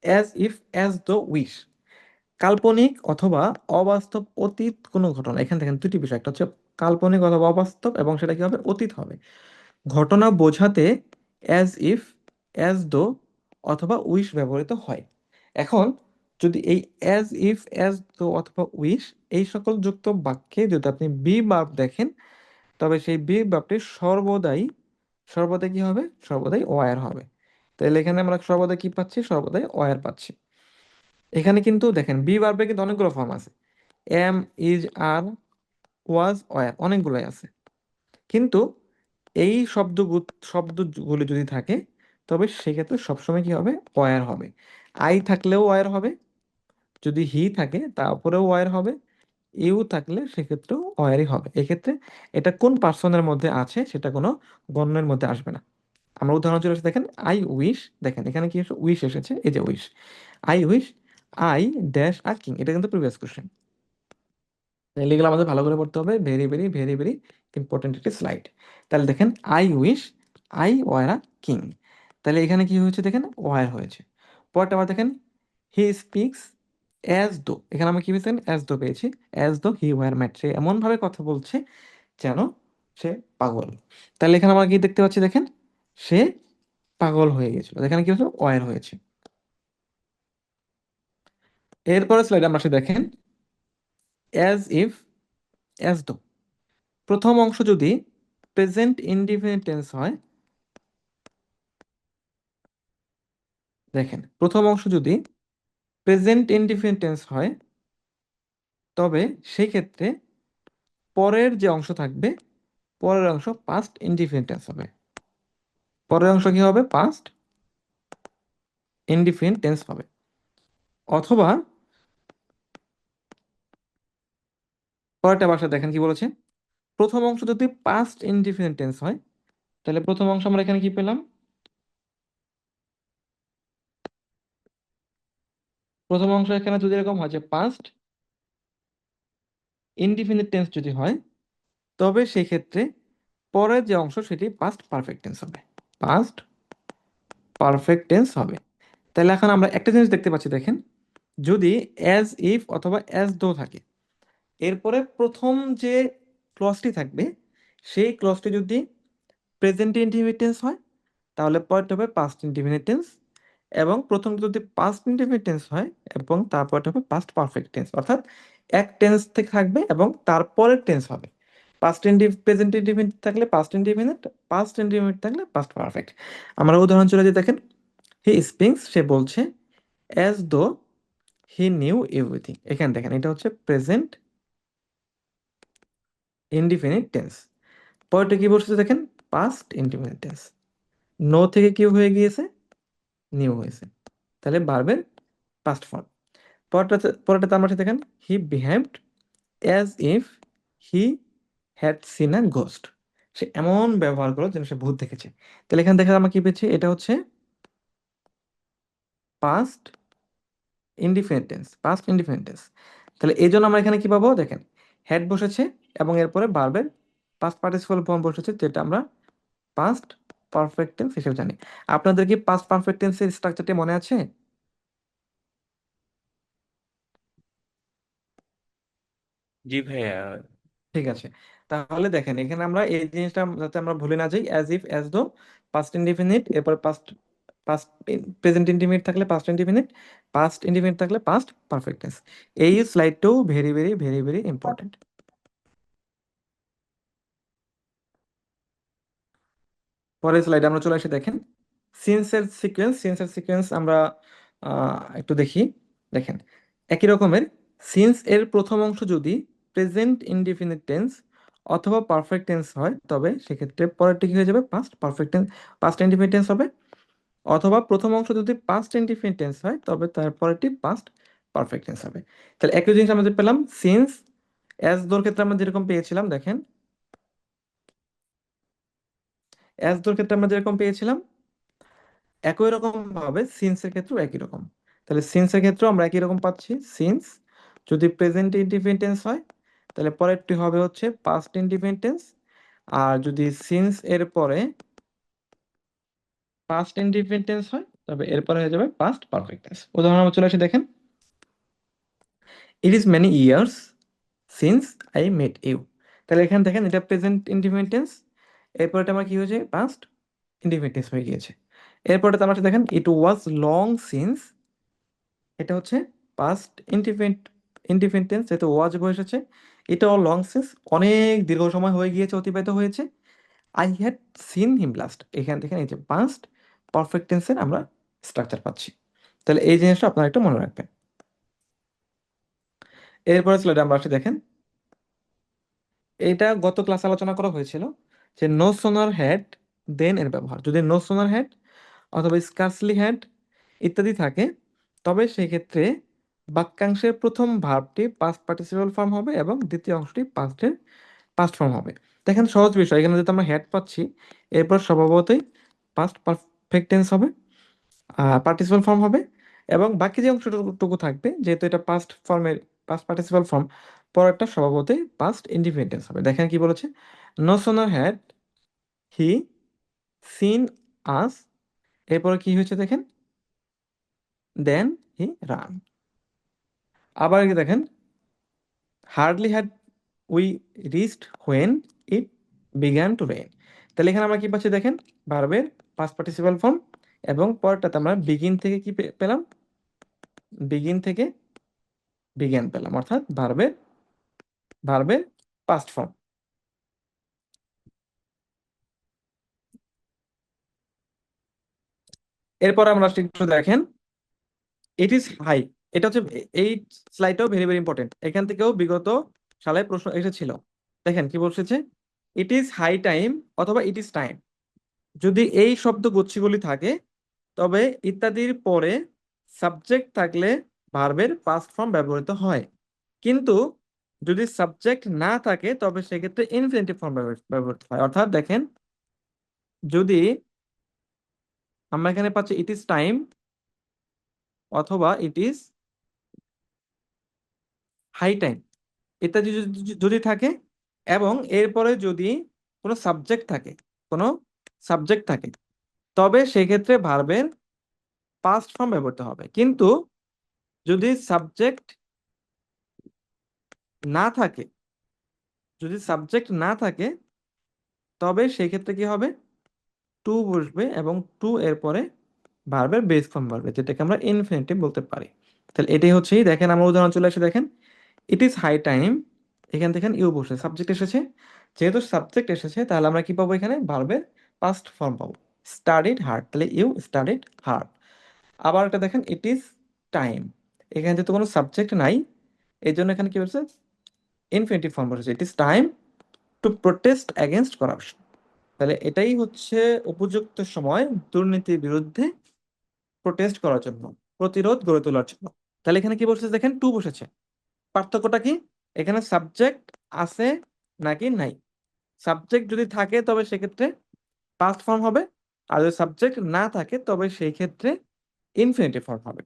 As if, as the wish, কাল্পনিক অথবা অবাস্তব অতীত কোনো ঘটনা। এখানে দেখেন দুটি বিষয়, একটা হচ্ছে কাল্পনিক অথবা অবাস্তব, এবং সেটা কি হবে, অতীত হবে। ঘটনা বোঝাতে অ্যাজ ইফ, অ্যাজ দো অথবা উইশ ব্যবহৃত হয়। এখন যদি এই অ্যাজ ইফ, অ্যাজ দো অথবা উইশ এই সকল যুক্ত বাক্যে যদি আপনি বি ভার্ব দেখেন, তবে সেই বি ভার্বটি সর্বদাই, সর্বদাই কি হবে, সর্বদাই ওয়ার হবে। তাহলে এখানে আমরা সর্বদাই কি পাচ্ছি, সর্বদাই ওয়ার পাচ্ছি। এখানে কিন্তু দেখেন বি ভার্বে কিন্তু অনেকগুলো ফর্ম আছে, am, is, are, was, were, অনেকগুলোই আছে। কিন্তু এই শব্দগুলি যদি থাকে, তবে সেক্ষেত্রে সবসময় কি হবে, ওয়ার হবে। আই থাকলেও ওয়ার হবে, যদি হি থাকে তারপরেও ওয়ার হবে, ইউ থাকলে সেক্ষেত্রেও ওয়ারই হবে। এক্ষেত্রে এটা কোন পার্সনের মধ্যে আছে সেটা কোনো গণ্যের মধ্যে আসবে না। আমরা উদাহরণ চলে এসে দেখেন, আই উইশ, দেখেন এখানে কি উইশ এসেছে, এই যে wish, I wish I dash a king, এটা কিন্তু প্রিভিয়াস কোশ্চেন। তাহলে এগুলো আমাদের ভালো করে পড়তে হবে, very very very very important একটি স্লাইড। তাহলে দেখেন, I wish I were a king, তাহলে এখানে কি হয়েছে দেখেন, ওয়ার হয়েছে। পরটা আবার দেখেন, হি স্পিক্স অ্যাজ দো, এখানে আমরা কি পেয়েছেন, অ্যাজ দো পেয়েছি, অ্যাজ দো হি ওয়ার ম্যাড, সে এমন ভাবে কথা বলছে যেন সে পাগল। তাহলে এখানে আমরা কি দেখতে পাচ্ছি দেখেন, সে পাগল হয়ে গেছিল, এখানে কি হচ্ছে, ওয়ার হয়েছে। এরপরে স্লাইড আমরা সে দেখেন, অ্যাজ ইফ, অ্যাজ দো, প্রথম অংশ যদি প্রেজেন্ট ইনডিফিনিট টেন্স হয়, দেখেন প্রথম অংশ যদি প্রেজেন্ট ইনডিফিনিট টেন্স হয়, তবে সেই ক্ষেত্রে পরের যে অংশ থাকবে, পরের অংশ পাস্ট ইনডিফিনিট টেন্স হবে। পরের অংশ কি হবে, পাস্ট ইনডিফিনিট টেন্স হবে। অথবা পরেরটা ভাষা দেখেন কি বলেছে, প্রথম অংশ যদি পাস্ট ইনডিফিনিট টেন্স হয়, তাহলে প্রথম অংশ আমরা এখানে কি পেলাম, প্রথম অংশ এখানে যদি এরকম হয় যে পাস্ট ইনডিফিনিট টেন্স যদি হয়, তবে সেই ক্ষেত্রে পরের যে অংশ সেটি পাস্ট পারফেক্ট টেন্স হবে, পাস্ট পারফেক্ট টেন্স হবে। তাহলে এখন আমরা একটা জিনিস দেখতে পাচ্ছি দেখেন, যদি অ্যাজ ইফ অথবা অ্যাজ দো থাকে, এরপরে প্রথম যে ক্লজটি থাকবে, সেই ক্লজটি যদি প্রেজেন্ট ইনডিফিনিট টেন্স হয়, তাহলে পরেরটা হবে পাস্ট ইনডিফিনিট টেন্স, এবং প্রথমটা যদি পাস্ট ইনডিফিনিট টেন্স হয়, এবং তারপরটা হবে পাস্ট পারফেক্ট টেন্স, অর্থাৎ এক টেন্স থেকে থাকবে এবং তারপরের টেন্স হবে। প্রেজেন্ট ইনডিফিনিট থাকলে পাস্ট ইনডিফিনিট, পাস্ট ইনডিফিনিট থাকলে পাস্ট পারফেক্ট। আমরা উদাহরণ চলে যাই দেখেন, হি স্পিক্স, সে বলছে, as though he knew everything, এখানে দেখেন এটা হচ্ছে প্রেজেন্ট ইনডিফিনিট টেন্স। পরেরটা কি বলছে দেখেন, পাস্ট ইনডিফিনিট টেন্স, নো থেকে কি হয়ে গিয়েছে, নিউ হয়েছে, তাহলে ভার্বের পাস্ট ফর্ম। পরেরটাতে আমরা দেখেন, he behaved as if he had seen a ghost, সে এমন ব্যবহার করলো যেন সে ভূত দেখেছে। তাহলে এখানে দেখে আমরা কি পেয়েছি, এটা হচ্ছে past indefinite tense, past indefinite tense. তাহলে এই জন্য আমরা এখানে কি পাবো দেখেন, হ্যাড বসেছে এবং এরপরে ভার্বের পাস্ট পার্টিসিপল ফর্ম বসেছে, যেটা আমরা পাস্ট পারফেক্ট টেন্স হিসেবে জানি। আপনাদের কি পাস্ট পারফেক্ট টেন্সের স্ট্রাকচারটি মনে আছে? জি ভাইয়া। ঠিক আছে, তাহলে দেখেন এখানে আমরা এই জিনিসটা যাতে আমরা ভুলে না যাই, as if, as though, past indefinite, এরপর পাস্ট, পাস্ট প্রেজেন্ট ইনডিফিনিট থাকলে পাস্ট ইনডিফিনিট, পাস্ট ইনডিফিনিট থাকলে পাস্ট পারফেক্ট টেন্স। এই স্লাইডটাও very very very very important. পরের স্লাইডে আমরা চলে এসে দেখেন, সিন্সের সিকোয়েন্স আমরা একটু দেখি। দেখেন একই রকমের, সিন্স এর প্রথম অংশ যদি প্রেজেন্ট ইনডিফিনিট টেন্স অথবা পারফেক্ট টেন্স হয়, তবে সেক্ষেত্রে পরেরটি কি হয়ে যাবে, past perfect tense, past indefinite tense হবে। অথবা প্রথম অংশ যদি পাস্ট ইনডিফিনিট টেন্স হয়, তবে তারপরেরটি পাস্ট পারফেক্ট টেন্স হবে। তাহলে একই জিনিস আমাদের পেলাম, সিন্স অ্যাজ দোর ক্ষেত্রে আমরা যেরকম পেয়েছিলাম দেখেন, অ্যাজ দোর ক্ষেত্রে আমরা যেরকম পেয়েছিলাম, একই রকম ভাবে সিন্সের ক্ষেত্রেও একই রকম। তাহলে সিন্সের ক্ষেত্রেও আমরা একই রকম পাচ্ছি, সিন্স যদি প্রেজেন্ট ইনডিফিনিট টেন্স হয়, তাহলে পরেরটি হবে হচ্ছে পাস্ট ইনডিফিনিট টেন্স। আর যদি সিন্স এর পরে পাস্ট ইনডিফিনিট টেন্স হয়, তবে এরপরে হয়ে যাবে পাস্ট পারফেক্ট টেন্স। উদাহরণ আমরা চলে আসি, দেখেন it is many years since I met you. তাহলে এখানে দেখেন এটা প্রেজেন্ট ইনডিফিনিট টেন্স, এরপরটা আমার কি হয়েছে পাস্ট ইনডিফিনিট টেন্স হয়ে গিয়েছে। এরপরটা আমরা দেখেন ইট ওয়াজ লং সিন্স, এটা হচ্ছে পাস্ট ইনডিফিনিট ইনডিফিনিট টেন্স, যেহেতু ওয়াজ বসেছে। এটাও লং সিন্স, অনেক দীর্ঘ সময় হয়ে গিয়েছে, অতিবাহিত হয়েছে। I had seen him last, এখান থেকে এই যে পাস্ট পারফেক্ট টেন্সের আমরা স্ট্রাকচার পাচ্ছি। তাহলে এই জিনিসটা আপনারা একটু মনে রাখবেন। এরপরে স্লাইডে আমরা আসি, দেখেন এটা গত ক্লাসে আলোচনা করা হয়েছিল যে নো সোনার হ্যাড দেন এর ব্যবহার। যদি নো সোনার হ্যাড অথবা স্কার্সলি হ্যাড ইত্যাদি থাকে, তবে সেই ক্ষেত্রে বাক্যাংশের প্রথম ভার্বটি পাস্ট পার্টিসিপাল ফর্ম হবে এবং দ্বিতীয় অংশটি পাস্টের পাস্ট ফর্ম হবে। দেখেন সহজ বিষয়, এখানে যেহেতু আমরা হ্যাড পাচ্ছি, এরপর স্বভাবতই পাস্ট পারফেক্ট টেন্স হবে, পার্টিসিপাল ফর্ম হবে, এবং বাকি যে অংশটুকু থাকবে, যেহেতু এটা পাস্ট ফর্মের পাস্ট পার্টিসিপাল ফর্ম, পরেরটা স্বভাবতই পাস্ট ইনডিফিনিট টেন্স হবে। দেখেন কি বলেছে, no sooner had he scene আস, এরপরে কি হয়েছে দেখেন, দেন হি রান। আবার কি দেখেন, hardly had we reached when it began to rain. তাহলে এখানে আমরা কি পাচ্ছি দেখেন, ভার্বের পাস্ট পার্টিসিপাল ফর্ম, এবং পরেরটাতে আমরা বিগিন থেকে কি পেলাম, বিগিন থেকে বিজ্ঞান পেলাম, অর্থাৎ ভার্বের ভার্বের পাস্ট ফর্ম। এরপর আমরা একটু দেখেন ইট ইজ হাই, এটা হচ্ছে এই স্লাইডটাও ভেরি ভেরি ইম্পর্টেন্ট, এখান থেকেও বিগত সালে প্রশ্ন এসেছিল। দেখেন কি বলছে, ইট ইজ হাই টাইম অথবা ইট ইজ টাইম, যদি এই শব্দ গুচ্ছগুলি থাকে তবে ইত্যাদির পরে সাবজেক্ট থাকলে ভার্বের পাস্ট ফর্ম ব্যবহৃত হয়, কিন্তু যদি সাবজেক্ট না থাকে তবে সেক্ষেত্রে ইনফিনিটিভ ফর্ম ব্যবহৃত হয়। অর্থাৎ দেখেন, যদি আমরা এখানে পাচ্ছি ইট ইজ টাইম অথবা ইট ইজ হাই টাইম ইত্যাদি যদি থাকে, এবং এরপরে যদি কোনো সাবজেক্ট থাকে, কোনো সাবজেক্ট থাকে, তবে সেক্ষেত্রে ভার্বের পাস্ট ফর্ম ব্যবহৃত হবে। কিন্তু যদি সাবজেক্ট না থাকে, যদি সাবজেক্ট না থাকে, তবে সেই ক্ষেত্রে কি হবে, টু বসবে এবং টু এর পরে ভার্বের বেস ফর্ম বাড়বে, যেটাকে আমরা ইনফিনিটিভ বলতে পারি। তাহলে এটাই হচ্ছে, দেখেন আমরা উদাহরণ চলে আসে, দেখেন ইট ইজ হাই টাইম, এখান থেকে ইউ বসে সাবজেক্ট এসেছে, যেহেতু সাবজেক্ট এসেছে তাহলে আমরা কি পাবো, এখানে ভার্বের পাস্ট ফর্ম পাবো, স্টাডিড হার্ড, তাহলে ইউ স্টাডিড হার্ড। আবার একটা দেখেন ইট ইজ টাইম, এখানে যেহেতু কোনো সাবজেক্ট নাই, এই জন্য এখানে কি বলছে, ইনফিনিটিভ ফর্ম বসেছে, it is time to protest against corruption. তাহলে এটাই হচ্ছে উপযুক্ত সময় দুর্নীতির বিরুদ্ধে প্রোটেস্ট করার জন্য, প্রতিরোধ গড়ে তোলার জন্য। তাহলে এখানে কি বসেছে দেখেন, টু বসেছে। পার্থক্যটা কি, এখানে সাবজেক্ট আছে নাকি নাই, সাবজেক্ট যদি থাকে তবে সেক্ষেত্রে পাস্ট ফর্ম হবে, আর যদি সাবজেক্ট না থাকে তবে সেই ক্ষেত্রে ইনফিনিটিভ ফর্ম হবে।